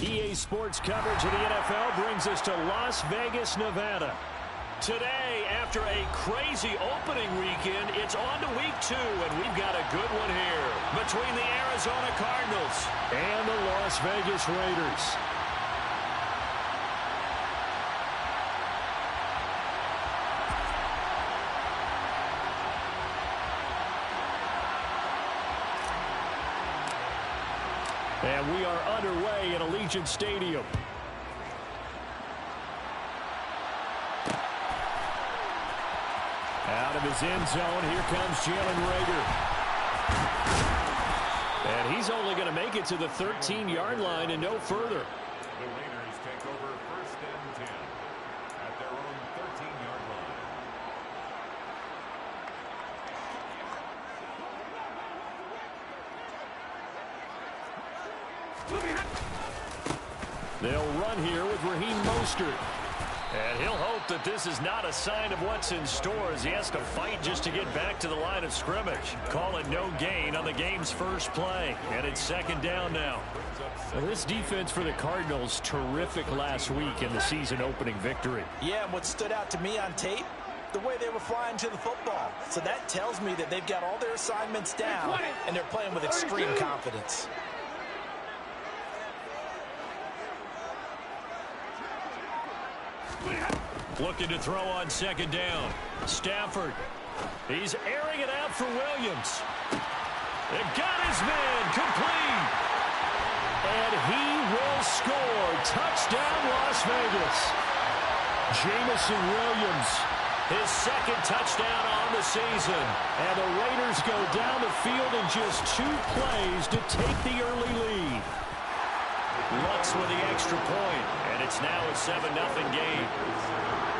EA Sports coverage of the NFL brings us to Las Vegas, Nevada. Today, after a crazy opening weekend, it's on to week 2, and we've got a good one here between the Arizona Cardinals and the Las Vegas Raiders. And we are underway at Allegiant Stadium. Out of his end zone, here comes Jalen Reagor. And he's only going to make it to the 13-yard line and no further. The Raiders take over 1st and 10 at their own 13-yard line. They'll run here with Raheem Mostert. And he'll hope that this is not a sign of what's in store as he has to fight just to get back to the line of scrimmage. Call it no gain on the game's first play. And it's 2nd down now. Well, this defense for the Cardinals, terrific last week in the season opening victory. Yeah, and what stood out to me on tape, the way they were flying to the football. So that tells me that they've got all their assignments down and they're playing with extreme confidence. Looking to throw on 2nd down. Stafford. He's airing it out for Williams. They've got his man complete. And he will score. Touchdown, Las Vegas. Jameson Williams, his 2nd touchdown on the season. And the Raiders go down the field in just 2 plays to take the early lead. Lutz with the extra point, and it's now a 7-0 game.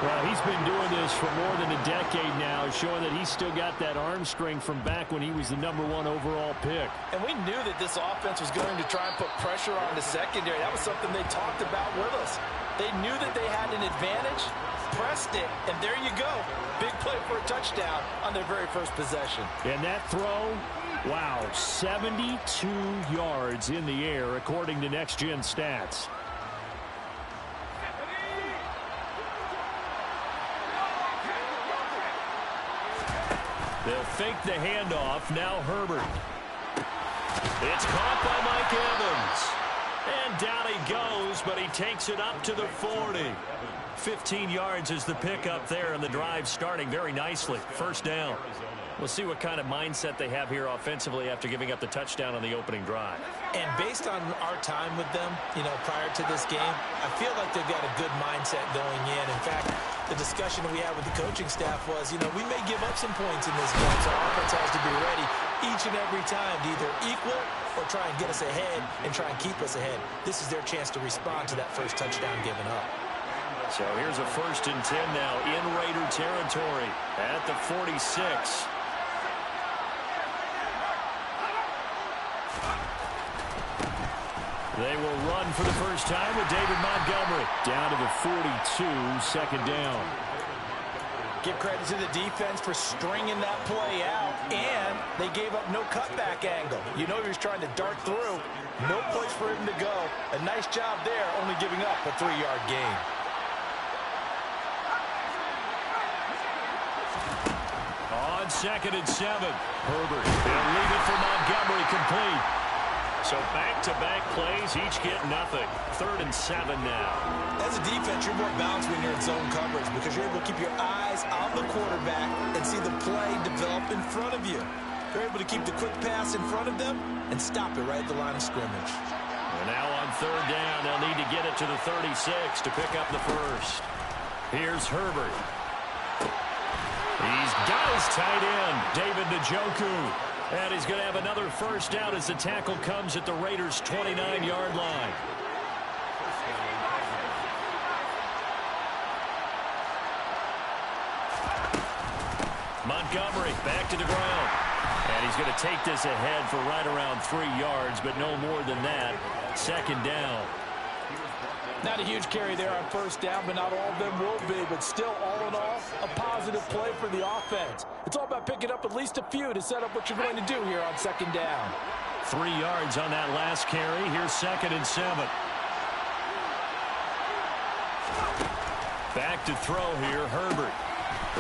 Well, he's been doing this for more than a decade now, showing that he's still got that arm strength from back when he was the #1 overall pick. And we knew that this offense was going to try and put pressure on the secondary. That was something they talked about with us. They knew that they had an advantage, pressed it, and there you go. Big play for a touchdown on their very first possession. And that throw, wow, 72 yards in the air, according to Next Gen Stats. They'll fake the handoff. Now Herbert. It's caught by Mike Evans. And down he goes, but he takes it up to the 40. 15 yards is the pickup there, and the drive starting very nicely. 1st down. We'll see what kind of mindset they have here offensively after giving up the touchdown on the opening drive. And based on our time with them, prior to this game, I feel like they've got a good mindset going in. In fact, the discussion we had with the coaching staff was, we may give up some points in this game, so our offense has to be ready each and every time to either equal or try and get us ahead and try and keep us ahead. This is their chance to respond to that first touchdown given up. So here's a 1st and 10 now in Raider territory at the 46. They will run for the first time with David Montgomery. Down to the 42, 2nd down. Give credit to the defense for stringing that play out, and they gave up no cutback angle. He was trying to dart through. No place for him to go. A nice job there, only giving up a 3-yard gain. On 2nd and 7, Herbert. They'll leave it for Montgomery, complete. So back-to-back plays, each get nothing. 3rd and 7 now. As a defense, you're more balanced when you're in zone coverage because you're able to keep your eyes on the quarterback and see the play develop in front of you. You're able to keep the quick pass in front of them and stop it right at the line of scrimmage. And now on 3rd down, they'll need to get it to the 36 to pick up the first. Here's Herbert. He's got his tight end, David Njoku. And he's going to have another 1st down as the tackle comes at the Raiders' 29-yard line. Montgomery back to the ground. And he's going to take this ahead for right around 3 yards, but no more than that. 2nd down. Not a huge carry there on 1st down, but not all of them will be. But still, all in all, a positive play for the offense. It's all about picking up at least a few to set up what you're going to do here on 2nd down. 3 yards on that last carry. Here's 2nd and 7. Back to throw here, Herbert.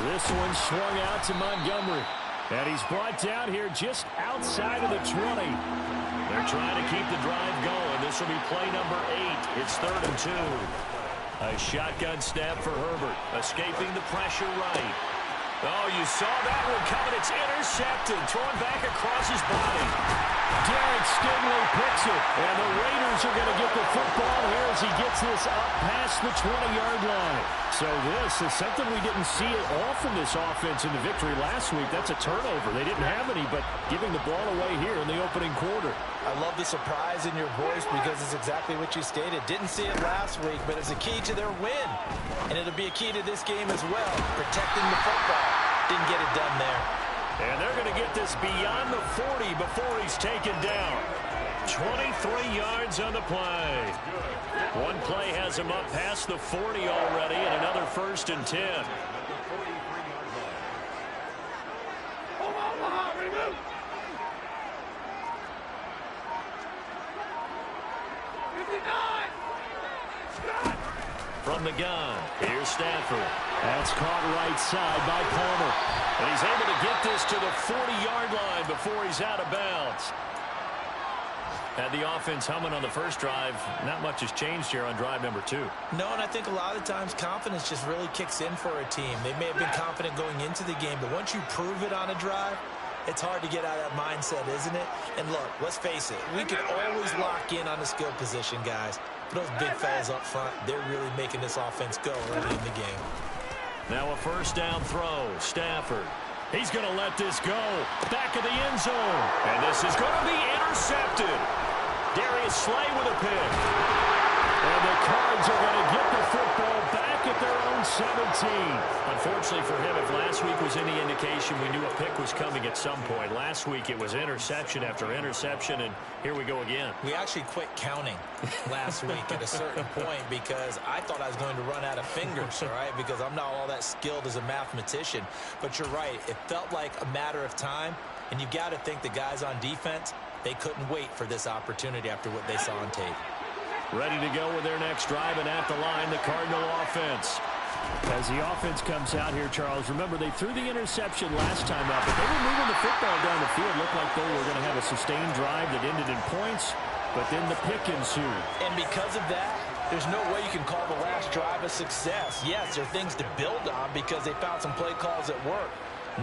This one swung out to Montgomery. And he's brought down here just outside of the 20. They're trying to keep the drive going. This will be play number 8. It's 3rd and 2. A shotgun snap for Herbert. Escaping the pressure right. Oh, you saw that one coming. It's intercepted. Thrown back across his body. Derek Stingley picks it. And the Raiders are going to get the football here as he gets this up past the 20-yard line. So this is something we didn't see at all from this offense in the victory last week. That's a turnover. They didn't have any, but giving the ball away here in the opening quarter. I love the surprise in your voice because it's exactly what you stated. Didn't see it last week, but it's a key to their win. And it'll be a key to this game as well, protecting the football. Didn't get it done there. And they're going to get this beyond the 40 before he's taken down. 23 yards on the play. One play has him up past the 40 already, and another 1st and 10. From the gun, here's Stafford. That's caught right side by Palmer. And he's able to get this to the 40-yard line before he's out of bounds. Had the offense humming on the first drive. Not much has changed here on drive number 2. No, and I think a lot of times confidence just really kicks in for a team. They may have been confident going into the game, but once you prove it on a drive, it's hard to get out of that mindset, isn't it? And look, let's face it, we can always lock in on the skill position, guys. But those big fellas up front, they're really making this offense go early in the game. Now a 1st down throw. Stafford. He's going to let this go. Back of the end zone. And this is going to be intercepted. Darius Slay with a pick. And the Cards are going to get the football back at their own 17. Unfortunately for him, if last week was any indication, we knew a pick was coming at some point. Last week it was interception after interception, and here we go again. We actually quit counting last week at a certain point because I thought I was going to run out of fingers, all right, because I'm not all that skilled as a mathematician. But you're right. It felt like a matter of time, and you've got to think the guys on defense, they couldn't wait for this opportunity after what they saw on tape. Ready to go with their next drive, and at the line, the Cardinal offense. As the offense comes out here, Charles, remember they threw the interception last time out, but they were moving the football down the field. Looked like they were going to have a sustained drive that ended in points, but then the pick ensued. And because of that, there's no way you can call the last drive a success. Yes, there are things to build on because they found some play calls that work.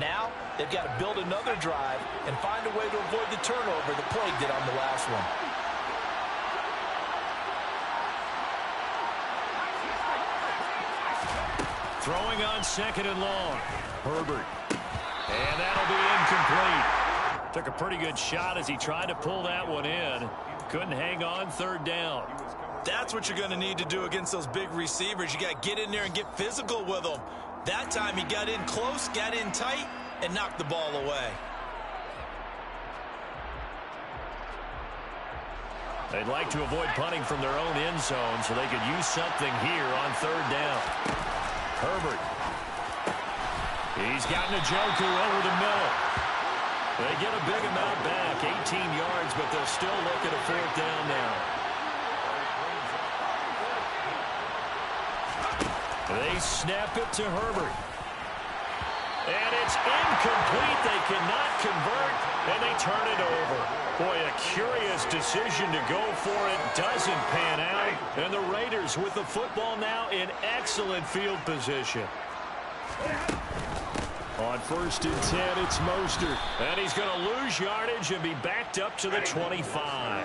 Now, they've got to build another drive and find a way to avoid the turnover the plague did on the last one. Throwing on 2nd and long. Herbert. And that'll be incomplete. Took a pretty good shot as he tried to pull that one in. Couldn't hang on 3rd down. That's what you're going to need to do against those big receivers. You got to get in there and get physical with them. That time he got in close, got in tight, and knocked the ball away. They'd like to avoid punting from their own end zone so they could use something here on 3rd down. Herbert. He's got Njoku over the middle. They get a big amount back, 18 yards, but they'll still look at a 4th down now. They snap it to Herbert. And it's incomplete. They cannot convert, and they turn it over. Boy, a curious decision to go for it. Doesn't pan out. And the Raiders with the football now in excellent field position. On 1st and 10, it's Mostert. And he's going to lose yardage and be backed up to the 25.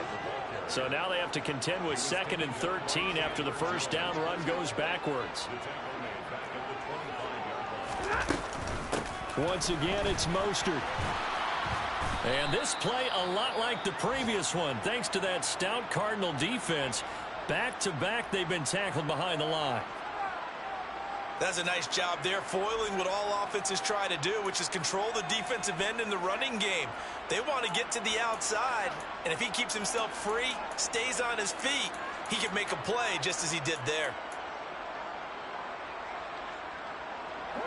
So now they have to contend with 2nd and 13 after the 1st down run goes backwards. Once again, it's Mostert. And this play a lot like the previous one, thanks to that stout Cardinal defense. Back-to-back, they've been tackled behind the line. That's a nice job there, foiling what all offenses try to do, which is control the defensive end in the running game. They want to get to the outside, and if he keeps himself free, stays on his feet, he can make a play just as he did there.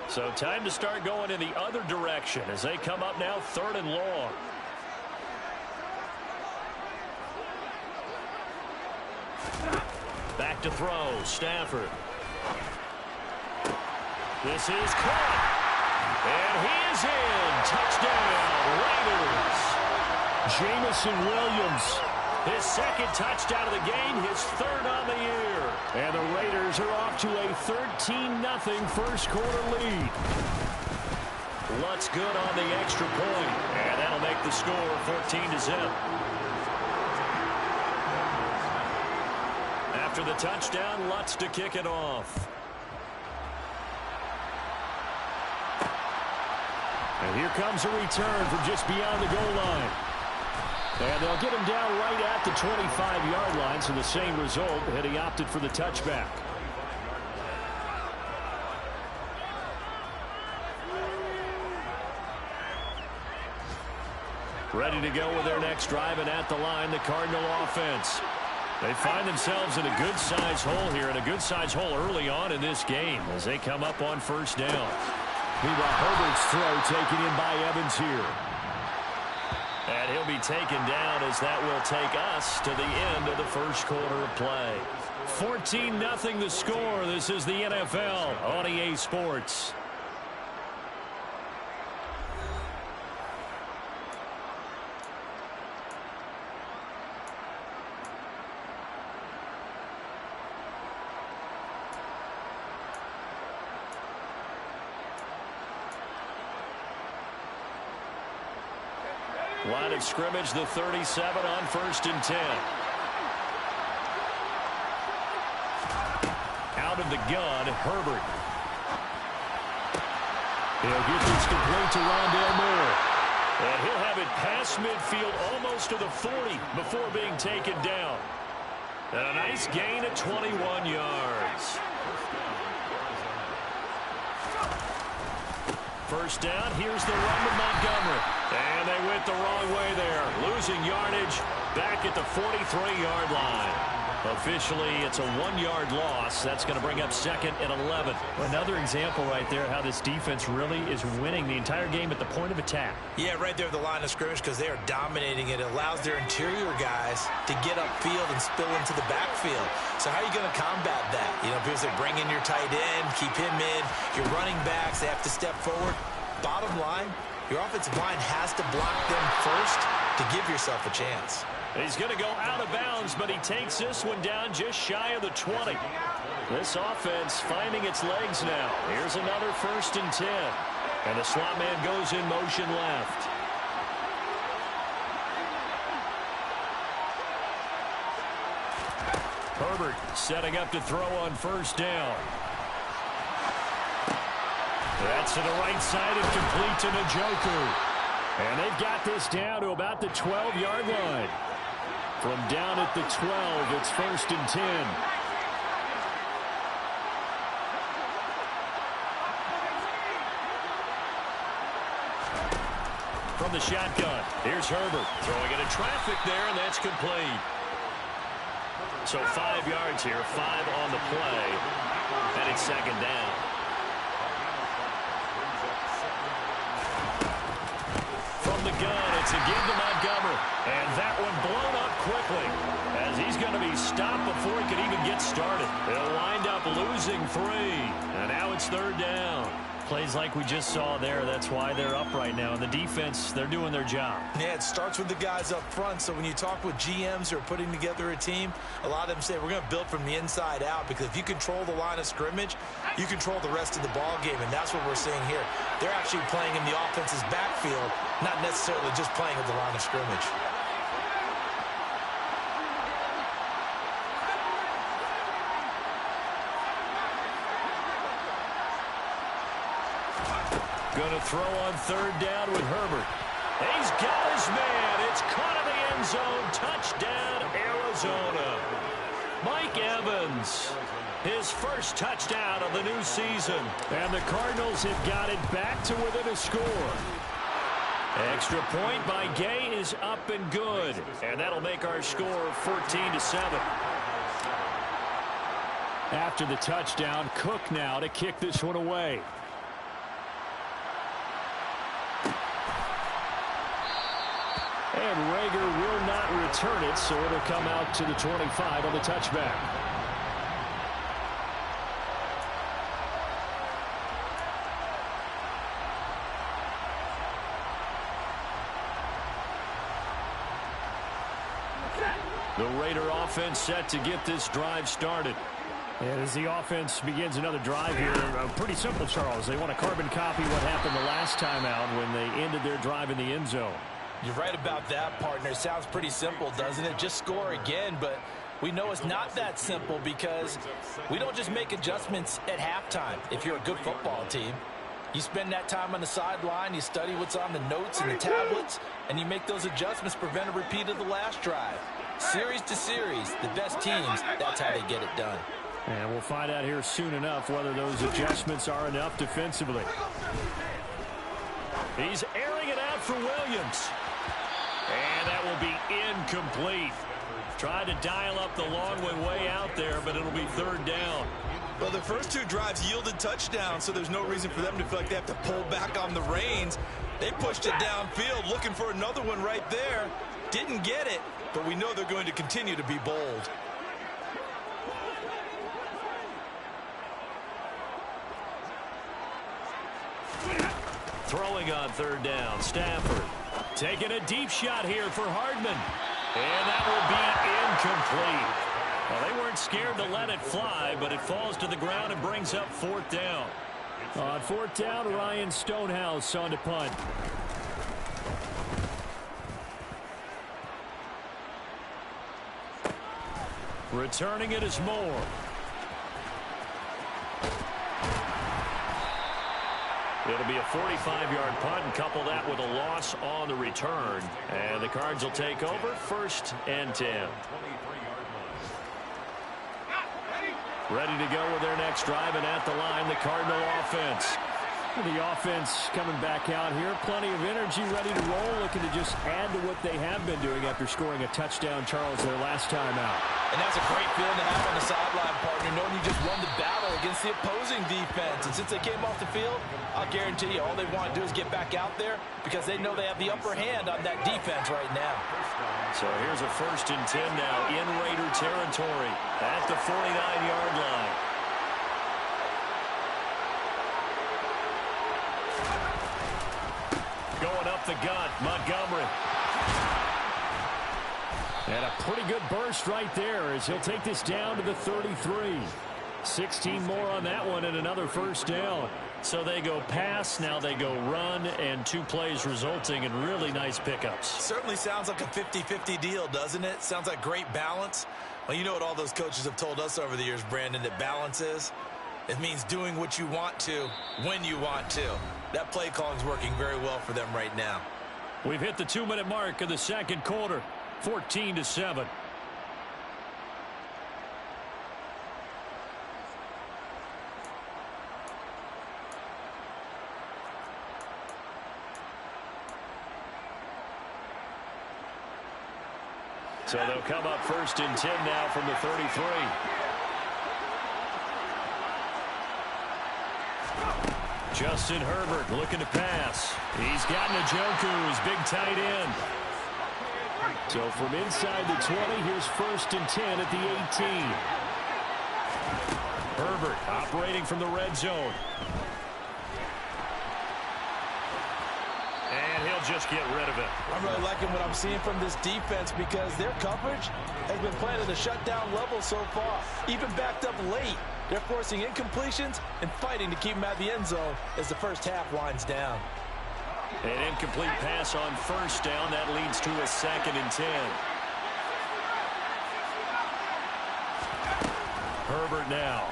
So time to start going in the other direction as they come up now 3rd and long. Back to throw, Stafford. This is caught. And he is in. Touchdown, Raiders. Jameson Williams, his second touchdown of the game, his third on the year. And the Raiders are off to a 13-0 first quarter lead. Lutz good on the extra point, and that'll make the score 14-0. After the touchdown, Lutz to kick it off. And here comes a return from just beyond the goal line. And they'll get him down right at the 25-yard line, so the same result, had he opted for the touchback. Ready to go with their next drive, and at the line, the Cardinal offense. They find themselves in a good-sized hole here, and a good-sized hole early on in this game as they come up on first down. Meanwhile, Herbert's throw taken in by Evans here. And he'll be taken down as that will take us to the end of the first quarter of play. 14-0 the score. This is the NFL on EA Sports. Line of scrimmage, the 37 on 1st and 10. Out of the gun, Herbert. He'll get this complete to Rondale Moore. And he'll have it past midfield almost to the 40 before being taken down. And a nice gain at 21 yards. First down, here's the run to Montgomery. And they went the wrong way there. Losing yardage back at the 43-yard line. Officially, it's a 1-yard loss. That's going to bring up 2nd and 11. Another example right there how this defense really is winning the entire game at the point of attack. Yeah, right there at the line of scrimmage because they are dominating it. It allows their interior guys to get upfield and spill into the backfield. So how are you going to combat that? You know, because they bring in your tight end, keep him in. Your running backs, they have to step forward. Bottom line, your offensive line has to block them first to give yourself a chance. He's going to go out of bounds, but he takes this one down just shy of the 20. This offense finding its legs now. Here's another 1st and 10. And the slot man goes in motion left. Herbert setting up to throw on 1st down. That's to the right side and complete to Njoku. And they've got this down to about the 12-yard line. From down at the 12, it's 1st and 10. From the shotgun, here's Herbert. Throwing into traffic there, and that's complete. So 5 yards here, 5 on the play. And it's 2nd down. From the gun, it's a give to Montgomery. And that one blown up quickly as he's going to be stopped before he can even get started. They'll wind up losing 3. And now it's 3rd down. Plays like we just saw there. That's why they're up right now. And the defense, they're doing their job. Yeah, it starts with the guys up front. So when you talk with GMs who are putting together a team, a lot of them say we're going to build from the inside out, because if you control the line of scrimmage, you control the rest of the ball game, and that's what we're seeing here. They're actually playing in the offense's backfield, not necessarily just playing at the line of scrimmage. Going to throw on 3rd down with Herbert. He's got his man. It's caught in the end zone. Touchdown, Arizona. Mike Evans, his first touchdown of the new season. And the Cardinals have got it back to within a score. Extra point by Gay is up and good. And that'll make our score 14-7. After the touchdown, Cook now to kick this one away. And Rager will not return it, so it'll come out to the 25 on the touchback. The Raider offense set to get this drive started. And as the offense begins another drive here, pretty simple, Charles. They want to carbon copy what happened the last time out when they ended their drive in the end zone. You're right about that, partner. Sounds pretty simple, doesn't it? Just score again, but we know it's not that simple because we don't just make adjustments at halftime if you're a good football team. You spend that time on the sideline, you study what's on the notes and the tablets, and you make those adjustments to prevent a repeat of the last drive. Series to series, the best teams, that's how they get it done. And we'll find out here soon enough whether those adjustments are enough defensively. He's airing it out for Williams. And that will be incomplete. Tried to dial up the long way out there, but it'll be third down. Well, the first two drives yielded touchdowns, so there's no reason for them to feel like they have to pull back on the reins. They pushed it downfield, looking for another one right there. Didn't get it, but we know they're going to continue to be bold. Throwing on third down, Stafford. Taking a deep shot here for Hardman. And that will be incomplete. Well, they weren't scared to let it fly, but it falls to the ground and brings up fourth down. On fourth down, Ryan Stonehouse on to punt. Returning it is Moore. It'll be a 45-yard punt, and couple that with a loss on the return. And the Cards will take over, 1st and 10. Ready to go with their next drive, and at the line, the Cardinal offense. The offense coming back out here. Plenty of energy, ready to roll, looking to just add to what they have been doing after scoring a touchdown, Charles, their last time out. And that's a great feeling to have on the sideline, partner, knowing you just won the battle against the opposing defense. And since they came off the field, I'll guarantee you all they want to do is get back out there because they know they have the upper hand on that defense right now. So here's a 1st and 10 now in Raider territory at the 49-yard line. Going up the gut, Montgomery. And a pretty good burst right there as he'll take this down to the 33. 16 more on that one and another 1st down. So they go pass, now they go run, and 2 plays resulting in really nice pickups. Certainly sounds like a 50-50 deal, doesn't it? Sounds like great balance. Well, you know what all those coaches have told us over the years, Brandon, that balance is? It means doing what you want to when you want to. That play calling is working very well for them right now. We've hit the 2-minute mark of the second quarter, 14-7. So they'll come up 1st and 10 now from the 33. Justin Herbert looking to pass. He's got Njoku, his big tight end. So from inside the 20, here's 1st and 10 at the 18. Herbert operating from the red zone. And he'll just get rid of it. I'm really liking what I'm seeing from this defense because their coverage has been playing at a shutdown level so far. Even backed up late, they're forcing incompletions and fighting to keep them at the end zone as the first half winds down. An incomplete pass on 1st down. That leads to a 2nd and 10. Herbert now.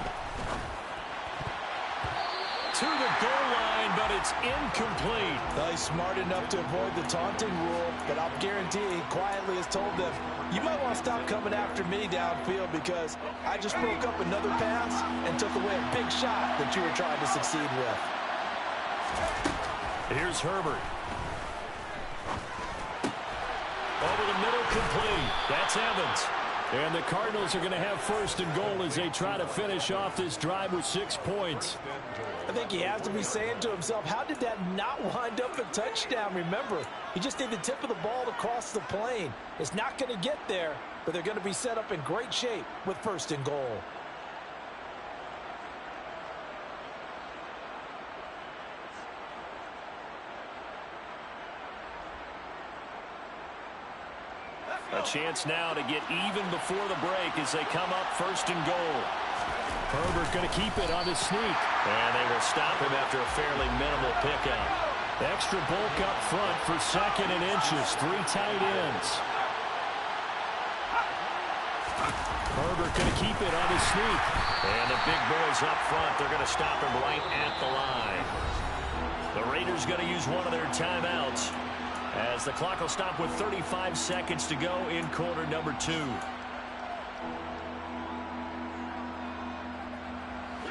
To the goal line, but it's incomplete. Well, he's smart enough to avoid the taunting rule, but I'll guarantee he quietly has told them, you might want to stop coming after me downfield because I just broke up another pass and took away a big shot that you were trying to succeed with. Here's Herbert. Over the middle, complete. That's Evans. And the Cardinals are going to have 1st and goal as they try to finish off this drive with 6 points. I think he has to be saying to himself, how did that not wind up a touchdown? Remember, he just need the tip of the ball to cross the plane. It's not going to get there, but they're going to be set up in great shape with 1st and goal. A chance now to get even before the break as they come up 1st and goal. Herbert going to keep it on his sneak. And they will stop him after a fairly minimal pickup. Extra bulk up front for 2nd and inches. 3 tight ends. Herbert going to keep it on his sneak. And the big boys up front, they're going to stop him right at the line. The Raiders going to use one of their timeouts as the clock will stop with 35 seconds to go in quarter number 2.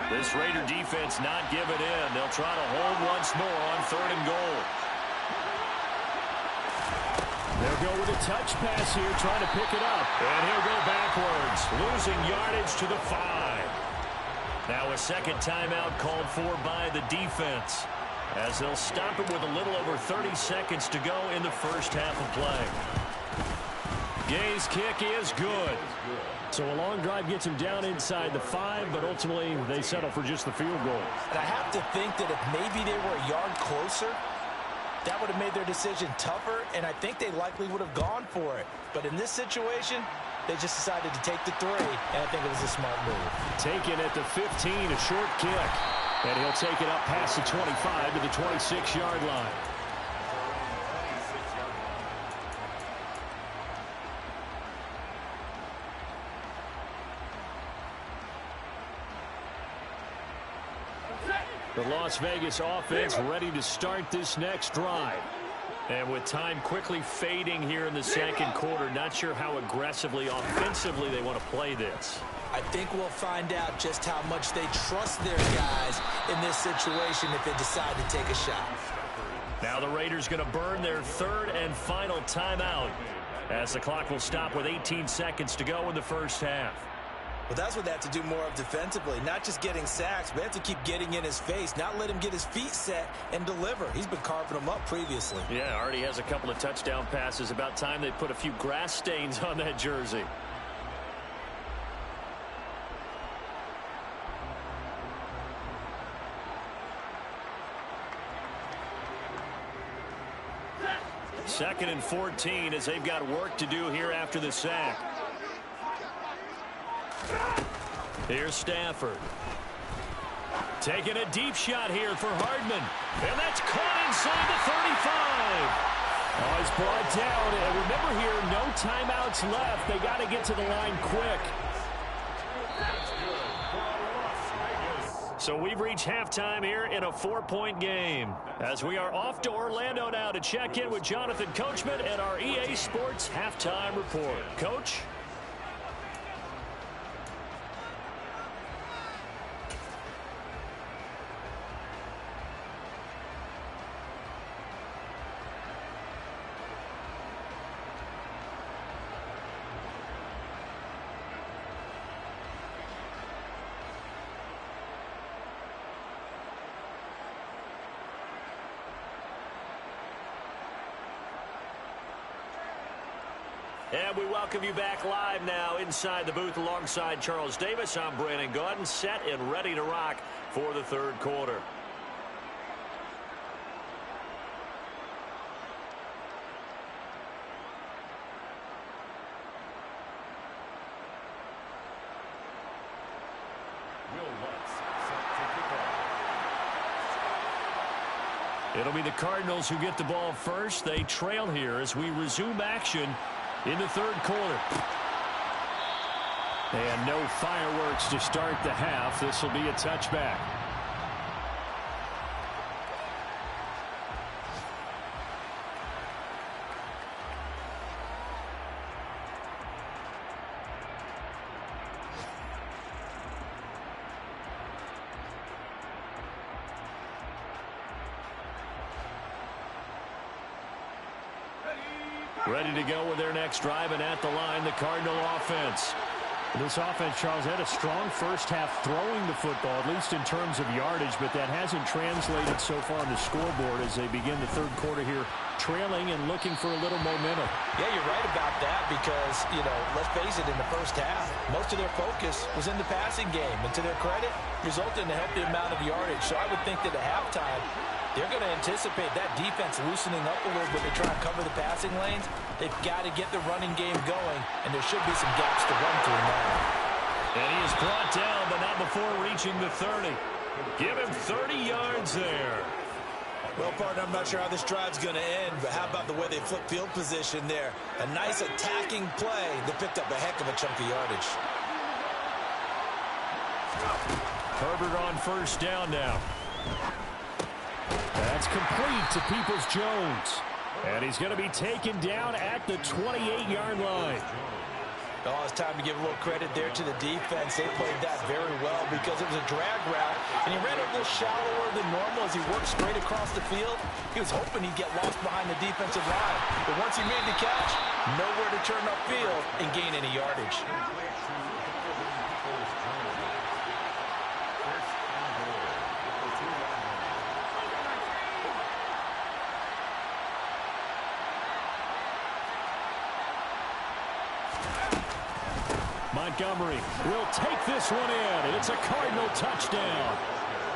This Raider defense not giving in. They'll try to hold once more on 3rd and goal. They'll go with a touch pass here, trying to pick it up. And he'll go backwards, losing yardage to the 5. Now a second timeout called for by the defense, as they'll stop him with a little over 30 seconds to go in the first half of play. Gay's kick is good. So a long drive gets him down inside the 5, but ultimately they settle for just the field goal. And I have to think that if maybe they were a yard closer, that would have made their decision tougher, and I think they likely would have gone for it. But in this situation, they just decided to take the 3, and I think it was a smart move. Taken at the 15, a short kick. And he'll take it up past the 25 to the 26-yard line. The Las Vegas offense ready to start this next drive. And with time quickly fading here in the second quarter, not sure how aggressively, offensively they want to play this. I think we'll find out just how much they trust their guys in this situation if they decide to take a shot. Now the Raiders going to burn their 3rd and final timeout as the clock will stop with 18 seconds to go in the first half. Well, that's what they have to do more of defensively, not just getting sacks, but they have to keep getting in his face, not let him get his feet set and deliver. He's been carving them up previously. Yeah, already has a couple of touchdown passes. About time they put a few grass stains on that jersey. Second and 14 as they've got work to do here after the sack. Here's Stafford. Taking a deep shot here for Hardman. And that's caught inside the 35. Oh, he's brought down. And remember here, no timeouts left. They got to get to the line quick. So we've reached halftime here in a 4-point game, as we are off to Orlando now to check in with Jonathan Coachman and our EA Sports Halftime Report. Coach? And we welcome you back live now inside the booth alongside Charles Davis. I'm Brandon Gaudin, set and ready to rock for the 3rd quarter. It'll be the Cardinals who get the ball first. They trail here as we resume action in the 3rd quarter. And no fireworks to start the half. This will be a touchback. Ready to go with their next drive, and at the line, the Cardinal offense. This offense, Charles, had a strong first half throwing the football, at least in terms of yardage, but that hasn't translated so far on the scoreboard as they begin the 3rd quarter here, trailing and looking for a little momentum. Yeah, you're right about that because, let's face it, in the first half, most of their focus was in the passing game. And to their credit, resulted in a healthy amount of yardage. So I would think that at halftime, they're going to anticipate that defense loosening up a little bit to try and cover the passing lanes. They've got to get the running game going, and there should be some gaps to run through now. And he is brought down, but not before reaching the 30. Give him 30 yards there. Well, partner, I'm not sure how this drive's going to end, but how about the way they flip field position there? A nice attacking play that picked up a heck of a chunk of yardage. Herbert on first down now. That's complete to Peoples-Jones. And he's going to be taken down at the 28-yard line. Oh, it's time to give a little credit there to the defense. They played that very well because it was a drag route, and he ran a little shallower than normal as he worked straight across the field. He was hoping he'd get lost behind the defensive line, but once he made the catch, nowhere to turn upfield and gain any yardage. Montgomery will take this one in, and it's a Cardinal touchdown.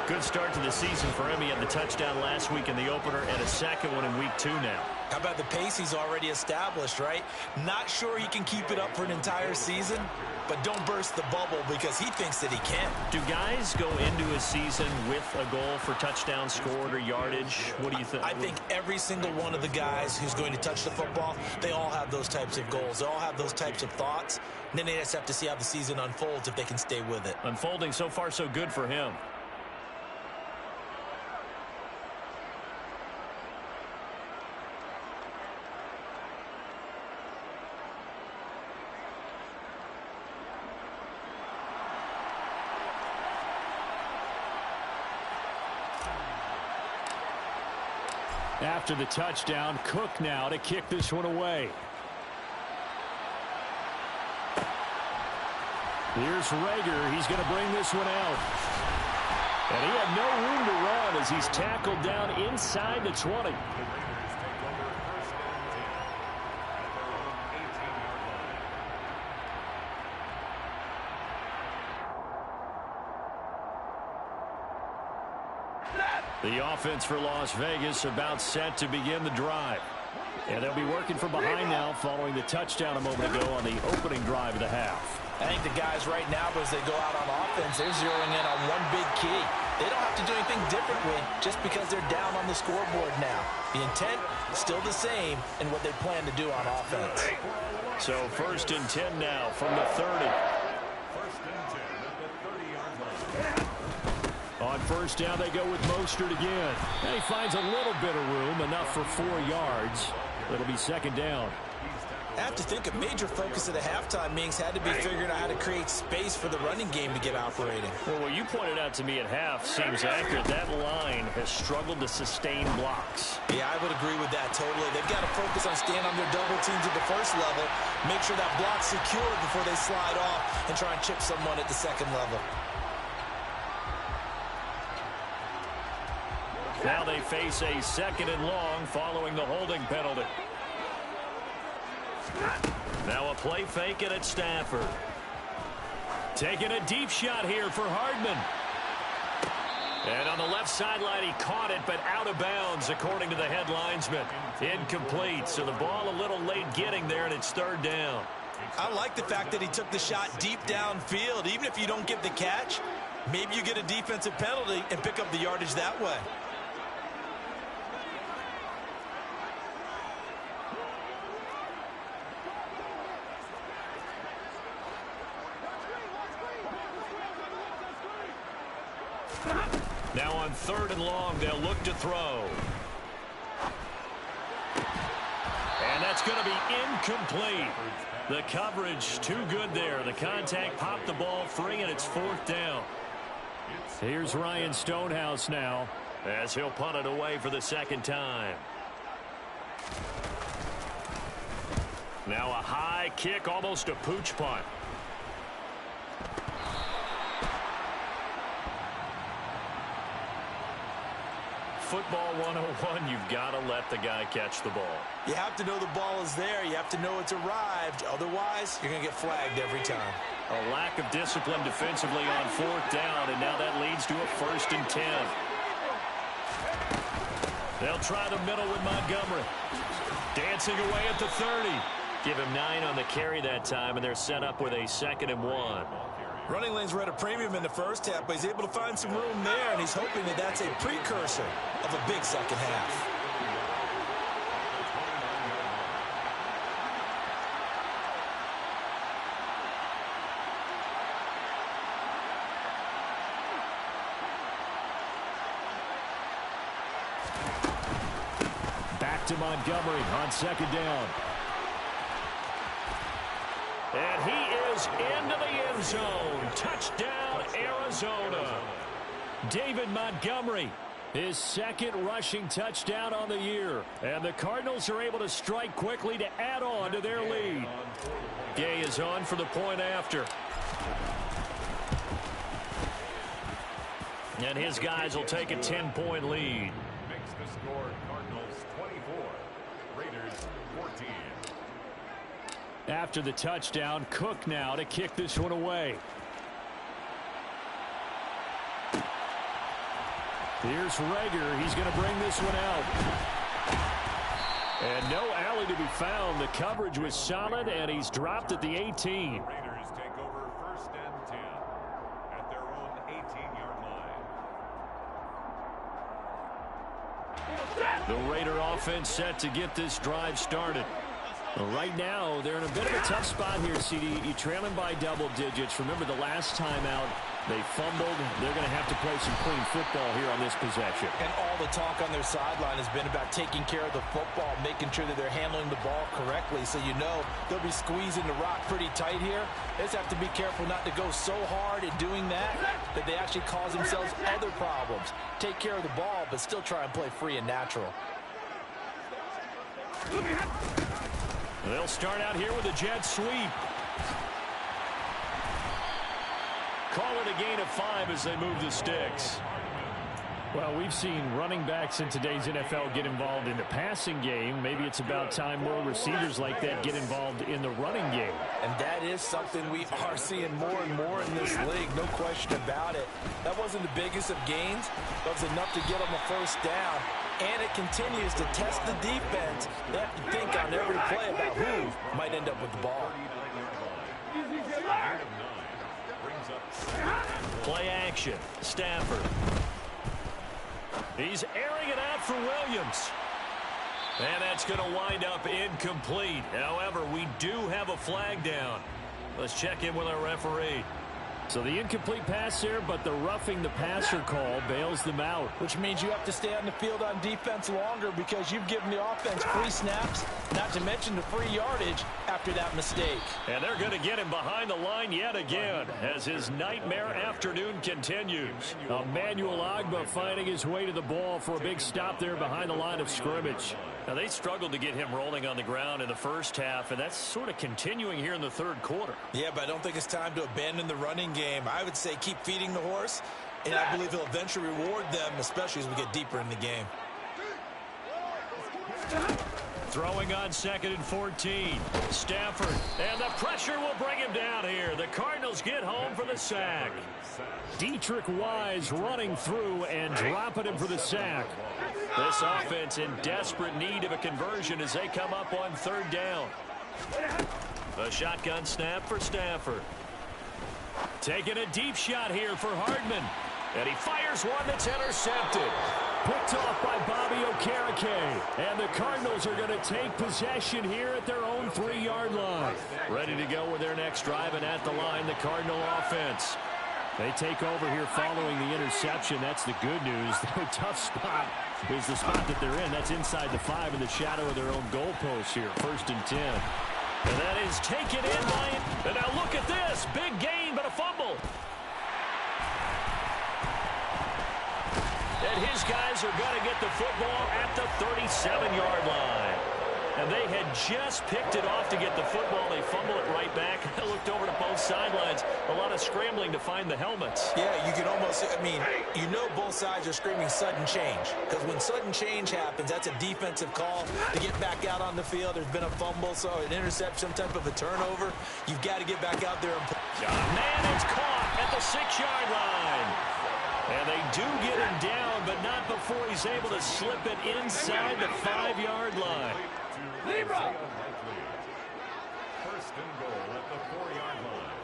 Good start to the season for him. He had the touchdown last week in the opener and a second one in week 2 now. How about the pace he's already established, right? Not sure he can keep it up for an entire season, but don't burst the bubble because he thinks that he can. Do guys go into a season with a goal for touchdowns scored or yardage? What do you think? I think every single one of the guys who's going to touch the football, they all have those types of goals. They all have those types of thoughts. And then they just have to see how the season unfolds if they can stay with it. Unfolding so far so good for him. After the touchdown, Cook now to kick this one away. Here's Rager. He's going to bring this one out. And he had no room to run as he's tackled down inside the 20. The offense for Las Vegas about set to begin the drive. And they'll be working from behind now following the touchdown a moment ago on the opening drive of the half. I think the guys right now, as they go out on offense, they're zeroing in on one big key. They don't have to do anything differently just because they're down on the scoreboard now. The intent, still the same in what they plan to do on offense. So 1st and 10 now from the 30. 1st and 10 at the 30-yard line. On first down, they go with Mostert again. And he finds a little bit of room, enough for 4 yards. It'll be 2nd down. I have to think a major focus of the halftime meetings had to be figuring out how to create space for the running game to get operating. Well, what you pointed out to me at half seems accurate. That line has struggled to sustain blocks. Yeah, I would agree with that totally. They've got to focus on staying on their double teams at the first level, make sure that block's secured before they slide off and try and chip someone at the second level. Now they face a 2nd and long following the holding penalty. Now a play fake it at Stafford. Taking a deep shot here for Hardman. And on the left sideline, he caught it, but out of bounds, according to the head linesman. Incomplete, so the ball a little late getting there, and it's 3rd down. I like the fact that he took the shot deep downfield. Even if you don't get the catch, maybe you get a defensive penalty and pick up the yardage that way. Now on 3rd and long, they'll look to throw. And that's going to be incomplete. The coverage too good there. The contact popped the ball free, and it's 4th down. Here's Ryan Stonehouse now, as he'll punt it away for the 2nd time. Now a high kick, almost a pooch punt. Football 101, you've got to let the guy catch the ball. You have to know the ball is there. You have to know it's arrived. Otherwise, you're going to get flagged every time. A lack of discipline defensively on 4th down, and now that leads to a 1st and 10. They'll try the middle with Montgomery. Dancing away at the 30. Give him 9 on the carry that time, and they're set up with a 2nd and 1. Running lanes were at a premium in the first half, but he's able to find some room there, and he's hoping that that's a precursor of a big second half. Back to Montgomery on 2nd down. And he is into the end zone. Touchdown, Arizona. David Montgomery, his 2nd rushing touchdown on the year. And the Cardinals are able to strike quickly to add on to their lead. Gay is on for the point after. And his guys will take a 10-point lead. Makes the score Cardinals 24, Raiders 14. After the touchdown, Cook now to kick this one away. Here's Reagor. He's going to bring this one out. And no alley to be found. The coverage was solid, and he's dropped at the 18. Raiders take over 1st and 10 at their own 18-yard line. The Raider offense set to get this drive started. Well, right now, they're in a bit of a tough spot here, CD. You're trailing by double digits. Remember the last time out, they fumbled. They're going to have to play some clean football here on this possession. And all the talk on their sideline has been about taking care of the football, making sure that they're handling the ball correctly. So you know they'll be squeezing the rock pretty tight here. They just have to be careful not to go so hard in doing that they actually cause themselves other problems. Take care of the ball, but still try and play free and natural. They'll start out here with a jet sweep. Call it a gain of 5 as they move the sticks. Well, we've seen running backs in today's NFL get involved in the passing game. Maybe it's about time more receivers like that get involved in the running game. And that is something we are seeing more and more in this league, no question about it. That wasn't the biggest of gains, but it was enough to get them a 1st down. And it continues to test the defense. They have to think on every play about who might end up with the ball. Play action. Stafford. He's airing it out for Williams. And that's going to wind up incomplete. However, we do have a flag down. Let's check in with our referee. So the incomplete pass there, but the roughing the passer call bails them out. Which means you have to stay on the field on defense longer because you've given the offense free snaps, not to mention the free yardage after that mistake. And they're going to get him behind the line yet again as his nightmare afternoon continues. Emmanuel Ogbah finding his way to the ball for a big stop there behind the line of scrimmage. Now, they struggled to get him rolling on the ground in the first half, and that's sort of continuing here in the 3rd quarter. Yeah, but I don't think it's time to abandon the running game. I would say keep feeding the horse, and I believe he'll eventually reward them, especially as we get deeper in the game. Throwing on 2nd and 14. Stafford, and the pressure will bring him down here. The Cardinals get home for the sack. Deatrich Wise running through and dropping him for the sack. This offense in desperate need of a conversion as they come up on 3rd down. A shotgun snap for Stafford. Taking a deep shot here for Hardman. And he fires one that's intercepted. Picked off by Bobby Okereke. And the Cardinals are going to take possession here at their own 3-yard line. Ready to go with their next drive, and at the line, the Cardinal offense. They take over here following the interception. That's the good news. Their tough spot is the spot that they're in. That's inside the 5 in the shadow of their own goalpost here. 1st and 10. And that is taken in by him. And now look at this. Big gain, but a fumble. And his guys are going to get the football at the 37-yard line. And they had just picked it off to get the football. They fumble it right back. I looked over to both sidelines. A lot of scrambling to find the helmets. Yeah, you can almost, I mean, you know both sides are screaming sudden change. Because when sudden change happens, that's a defensive call to get back out on the field. There's been a fumble, so an interception, some type of a turnover. You've got to get back out there and play. Man is caught at the 6-yard line. And they do get him down, but not before he's able to slip it inside the 5-yard line. Libra. First and goal at the 4-yard line.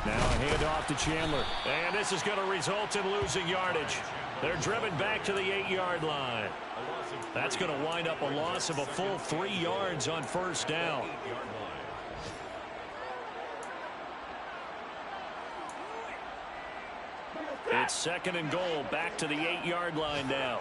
Now a handoff to Chandler. And this is going to result in losing yardage. They're driven back to the 8-yard line. That's going to wind up a loss of a full 3 yards on first down. It's second and goal, back to the 8-yard line now.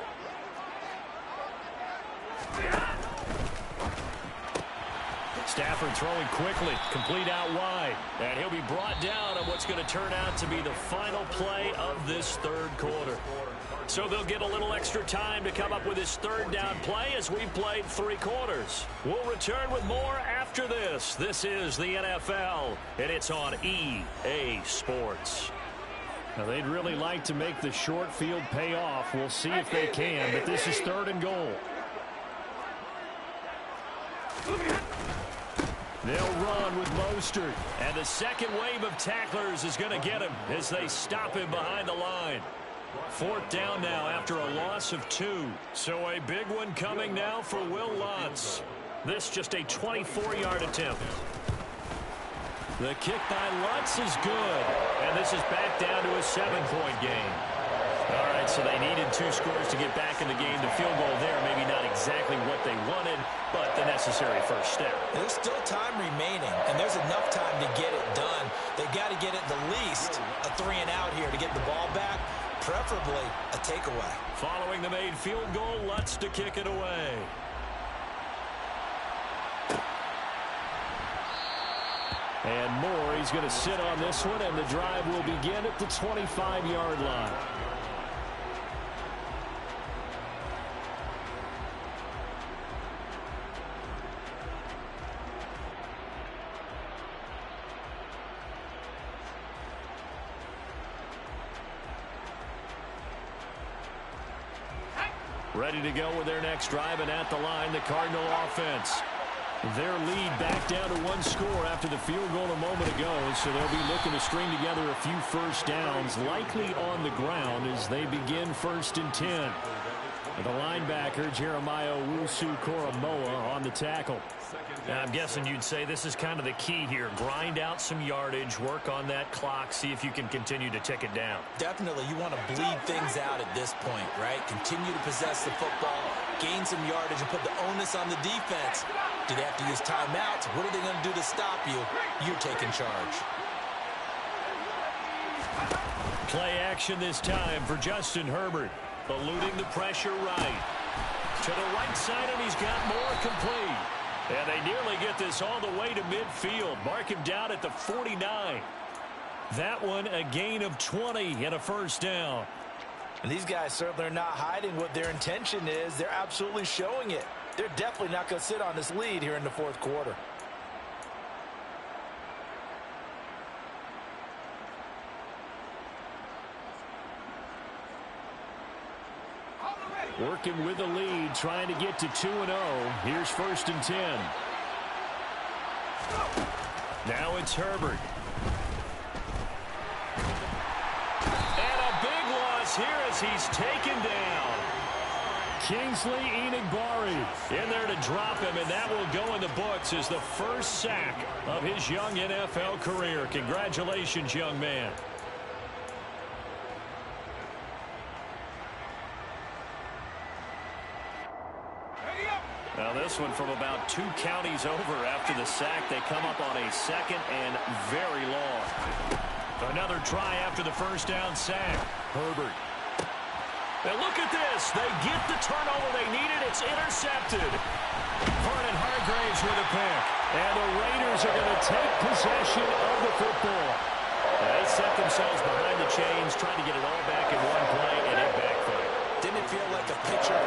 Stafford throwing quickly, complete out wide. And he'll be brought down on what's going to turn out to be the final play of this third quarter. So they'll get a little extra time to come up with this third down play as we've played 3 quarters. We'll return with more after this. This is the NFL, and it's on EA Sports. Now, they'd really like to make the short field pay off. We'll see if they can, but this is third and goal. They'll run with Mostert. And the second wave of tacklers is going to get him as they stop him behind the line. Fourth down now after a loss of 2. So a big one coming now for Will Lutz. This just a 24-yard attempt. The kick by Lutz is good. And this is back down to a 7-point game. All right, so they needed 2 scores to get back in the game. The field goal there, maybe not exactly what they wanted, but the necessary first step. There's still time remaining, and there's enough time to get it done. They've got to get at the least a 3-and-out here to get the ball back, preferably a takeaway. Following the made field goal, Lutz to kick it away. And Moore, he's going to sit on this one, and the drive will begin at the 25-yard line. Ready to go with their next drive, and at the line, the Cardinal offense. Their lead back down to 1 score after the field goal a moment ago, so they'll be looking to string together a few first downs, likely on the ground as they begin 1st and 10. The linebacker, Jeremiah Owusu-Koramoah, on the tackle. Now, I'm guessing you'd say this is kind of the key here. Grind out some yardage, work on that clock, see if you can continue to tick it down. Definitely, you want to bleed things out at this point, right? Continue to possess the football, gain some yardage, and put the onus on the defense. Do they have to use timeouts? What are they going to do to stop you? You're taking charge. Play action this time for Justin Herbert. Eluding the pressure right. To the right side, and he's got more complete. And they nearly get this all the way to midfield. Mark him down at the 49. That one a gain of 20 and a first down. And these guys certainly are not hiding what their intention is. They're absolutely showing it. They're definitely not going to sit on this lead here in the 4th quarter. Working with the lead, trying to get to 2-0. Here's 1st and 10. Now it's Herbert. And a big loss here as he's taken down. Kingsley Enagbare in there to drop him, and that will go in the books as the first sack of his young NFL career. Congratulations, young man. Now this one from about 2 counties over after the sack. They come up on a 2nd and very long. Another try after the first down sack. Herbert. Now look at this. They get the turnover they needed. It's intercepted. Vernon Hargreaves with a pick. And the Raiders are going to take possession of the football. They set themselves behind the chains, trying to get it all back in one play, and it backfired. Didn't it feel like a pitcher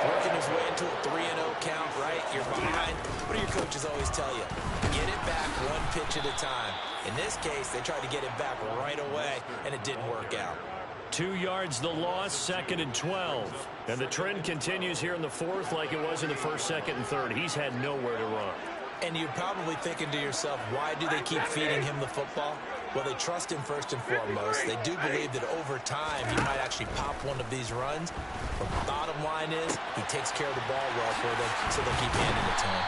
working his way into a 3-0 count, right? You're behind. What do your coaches always tell you? Get it back 1 pitch at a time. In this case, they tried to get it back right away, and it didn't work out. 2 yards the loss, 2nd and 12. And the trend continues here in the 4th like it was in the 1st, 2nd, and 3rd. He's had nowhere to run. And you're probably thinking to yourself, why do they keep feeding him the football? Well, they trust him first and foremost. They do believe that over time he might actually pop one of these runs. But the bottom line is he takes care of the ball well for them, so they'll keep handing it to him.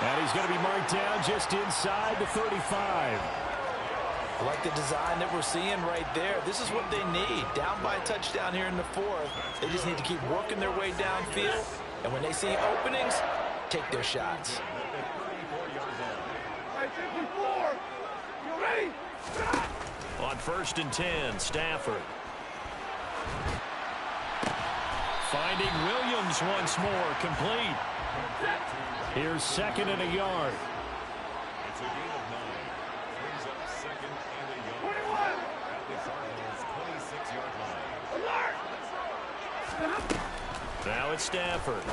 And he's going to be marked down just inside the 35. I like the design that we're seeing right there. This is what they need. Down by a touchdown here in the fourth. They just need to keep working their way downfield. And when they see openings, take their shots. On 1st and 10, Stafford. Finding Williams once more, complete. Here's 2nd and a yard. It's a gain of 9. Brings up 2nd and a yard. At the Cardinals' 26-yard line. Now it's Stafford.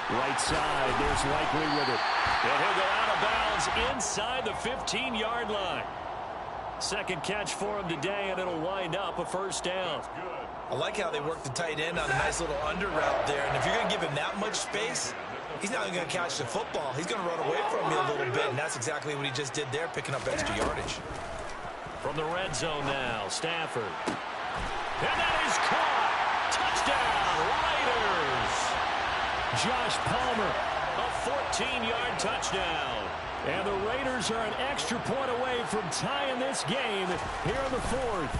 Right side, there's Likely with it. And he'll go out of bounds inside the 15-yard line. Second catch for him today, and it'll wind up a first down. I like how they work the tight end on a nice little under route there. And if you're going to give him that much space, he's not even going to catch the football. He's going to run away from you a little bit, and that's exactly what he just did there, picking up extra yardage. From the red zone now, Stafford. And that is caught. Touchdown, Raiders. Josh Palmer. A 14-yard touchdown. And the Raiders are an extra point away from tying this game here in the fourth.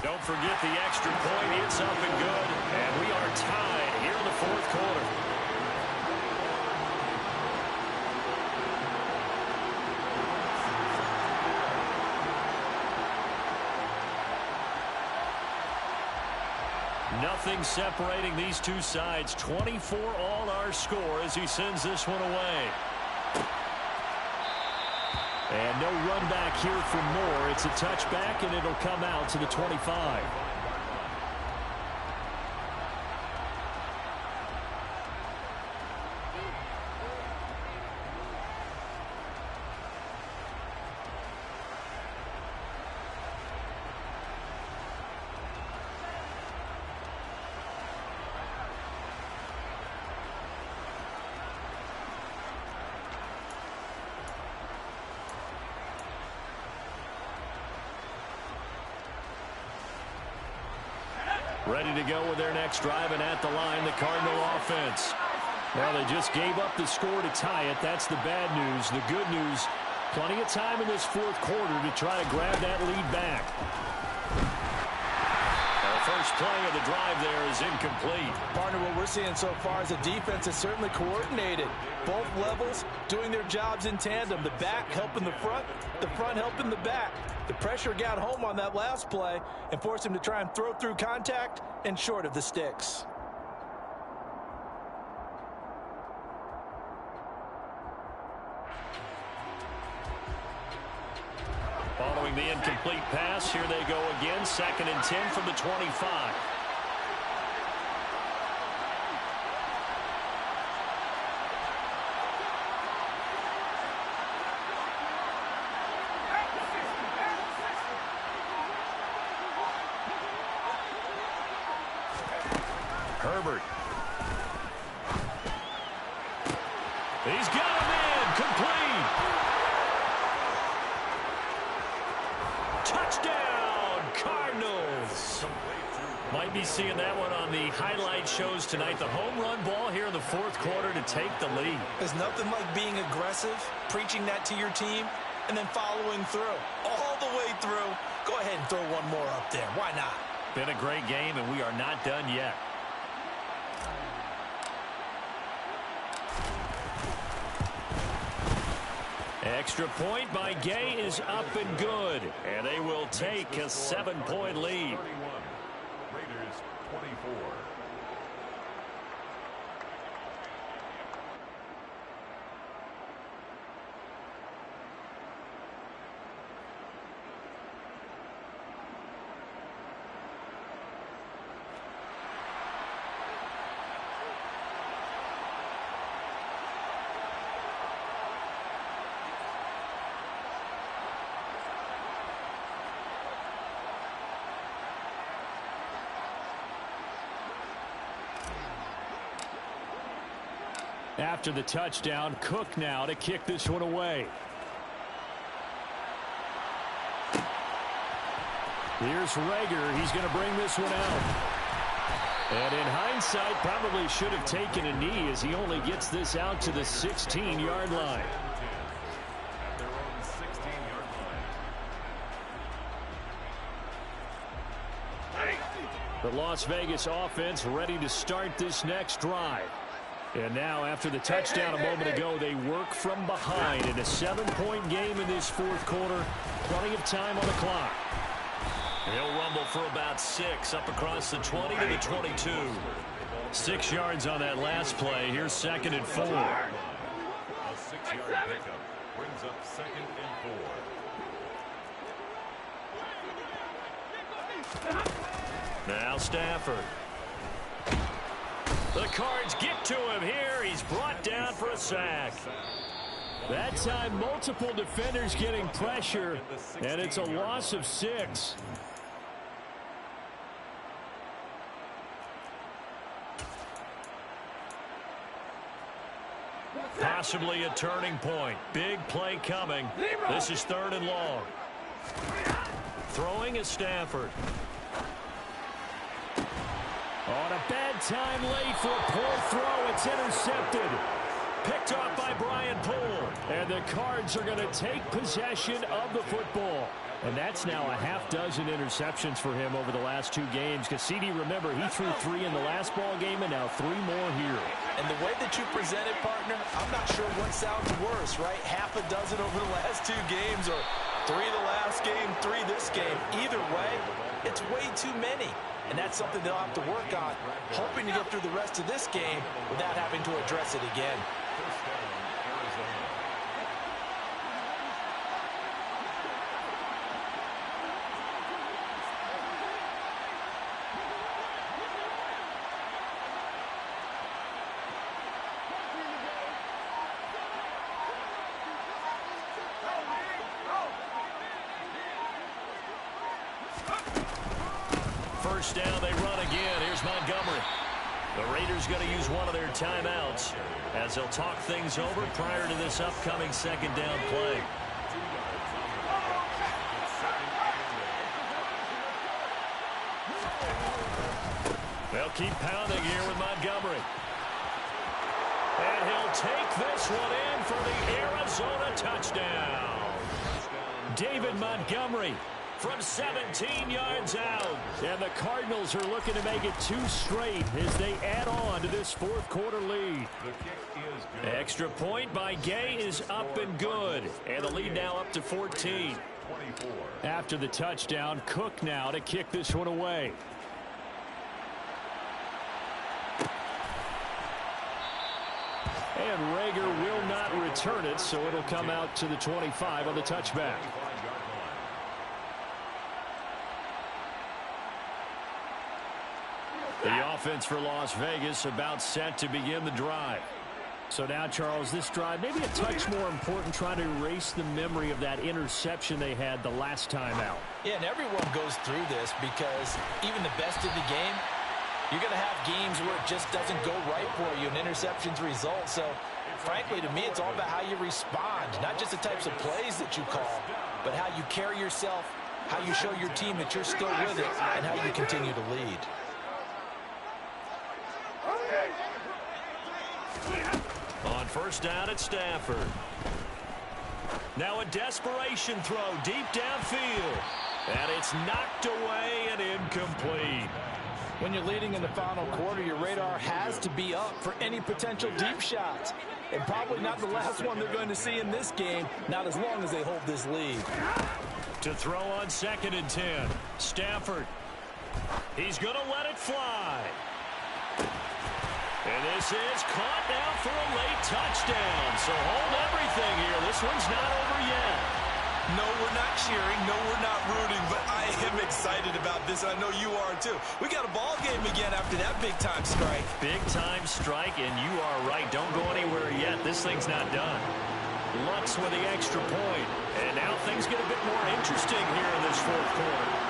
Don't forget the extra point. It's up and good. And we are tied here in the fourth quarter. Nothing separating these two sides. 24 all our score as he sends this one away. And no run back here for Moore. It's a touchback, and it'll come out to the 25. Ready to go with their next drive, and at the line, the Cardinal offense. Well, they just gave up the score to tie it. That's the bad news. The good news, plenty of time in this fourth quarter to try to grab that lead back. The first play of the drive there is incomplete. Partner, what we're seeing so far is the defense is certainly coordinated. Both levels doing their jobs in tandem. The back helping the front helping the back. The pressure got home on that last play and forced him to try and throw through contact and short of the sticks. Following the incomplete pass, here they go again. 2nd and 10 from the 25. Herbert. He's got him in. Complete. Touchdown, Cardinals. Might be seeing that one on the highlight shows tonight. The home run ball here in the fourth quarter to take the lead. There's nothing like being aggressive, preaching that to your team, and then following through. All the way through. Go ahead and throw one more up there. Why not? Been a great game, and we are not done yet. Extra point by Gay is up and good. And they will take a 7-point lead. 31. Raiders 24. After the touchdown, Cook now to kick this one away. Here's Reagor. He's going to bring this one out. And in hindsight, probably should have taken a knee as he only gets this out to the 16-yard line. At their own 16-yard line. The Las Vegas offense ready to start this next drive. And now, after the touchdown a moment ago, they work from behind in a 7-point game in this fourth quarter. Plenty of time on the clock. He'll rumble for about 6 up across the 20 to the 22. 6 yards on that last play. Here's 2nd and 4. A 6-yard pickup brings up 2nd and 4. Now Stafford. The Cards get to him here. He's brought down for a sack. That time, multiple defenders getting pressure, and it's a loss of 6. Possibly a turning point. Big play coming. This is 3rd and long. Throwing is Stafford. On a bad time late for a poor throw. It's intercepted. Picked off by Brian Poole. And the Cards are going to take possession of the football. And that's now a half-dozen interceptions for him over the last 2 games. Cassidy, remember, he threw 3 in the last ball game and now 3 more here. And the way that you present it, partner, I'm not sure what sounds worse, right? Half a dozen over the last 2 games or 3 the last game, 3 this game. Either way, it's way too many. And that's something they'll have to work on, hoping to get through the rest of this game without having to address it again. First down, Arizona. First down, they run again. Here's Montgomery. The Raiders going to use one of their timeouts as they'll talk things over prior to this upcoming 2nd down play. They'll keep pounding here with Montgomery. And he'll take this one in for the Arizona touchdown. David Montgomery from 17 yards out. And the Cardinals are looking to make it 2 straight as they add on to this fourth quarter lead. The kick is good. Extra point by Gay is up and good. And the lead now up to 14. 24. After the touchdown, Cook now to kick this one away. And Reagor will not return it, so it'll come out to the 25 on the touchback. The offense for Las Vegas about set to begin the drive. So now, Charles, this drive maybe a touch more important, trying to erase the memory of that interception they had the last time out. Yeah, and everyone goes through this because even the best in the game, you're going to have games where it just doesn't go right for you, and interceptions result. So, frankly, to me, it's all about how you respond, not just the types of plays that you call, but how you carry yourself, how you show your team that you're still with it, and how you continue to lead. On first down at Stafford. Now a desperation throw deep downfield. And it's knocked away and incomplete. When you're leading in the final quarter, your radar has to be up for any potential deep shots. And probably not the last one they're going to see in this game, not as long as they hold this lead. To throw on 2nd and 10. Stafford. He's going to let it fly. And this is caught now for a late touchdown. So hold everything here. This one's not over yet. No, we're not cheering. No, we're not rooting. But I am excited about this. I know you are, too. We got a ball game again after that big-time strike. Big-time strike, and you are right. Don't go anywhere yet. This thing's not done. Lutz with the extra point. And now things get a bit more interesting here in this fourth quarter.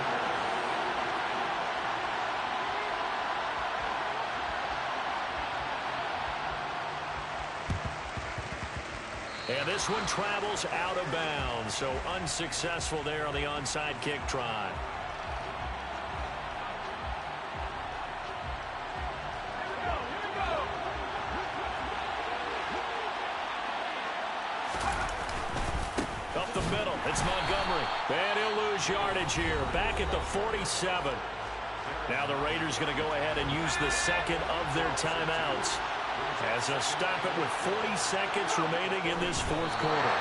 And this one travels out of bounds, so unsuccessful there on the onside kick try. Up the middle, it's Montgomery. And he'll lose yardage here, back at the 47. Now the Raiders going to go ahead and use the second of their timeouts as they'll stop it with 40 seconds remaining in this fourth quarter.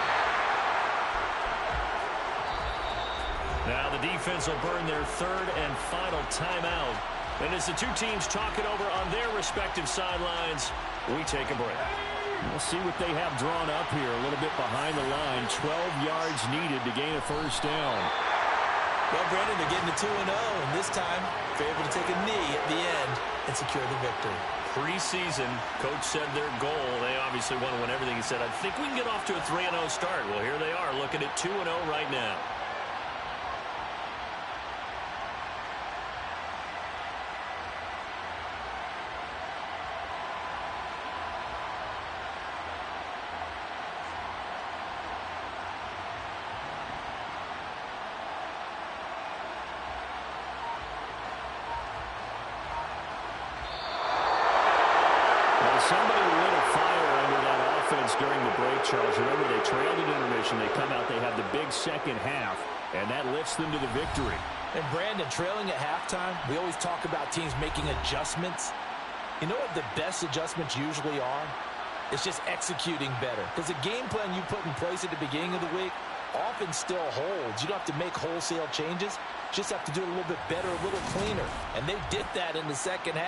Now the defense will burn their third and final timeout. And as the two teams talk it over on their respective sidelines, we take a break. We'll see what they have drawn up here. A little bit behind the line. 12 yards needed to gain a first down. Well, Brandon, they're getting to 2-0, and this time they're able to take a knee at the end and secure the victory. Preseason, coach said their goal, they obviously want to win everything. He said, I think we can get off to a 3-0 start. Well, here they are looking at 2-0 right now. Somebody lit a fire under that offense during the break, Charles. Remember, they trailed at intermission. They come out, they have the big second half, and that lifts them to the victory. And Brandon, trailing at halftime, we always talk about teams making adjustments. You know what the best adjustments usually are? It's just executing better. Because the game plan you put in place at the beginning of the week often still holds. You don't have to make wholesale changes. You just have to do it a little bit better, a little cleaner. And they did that in the second half.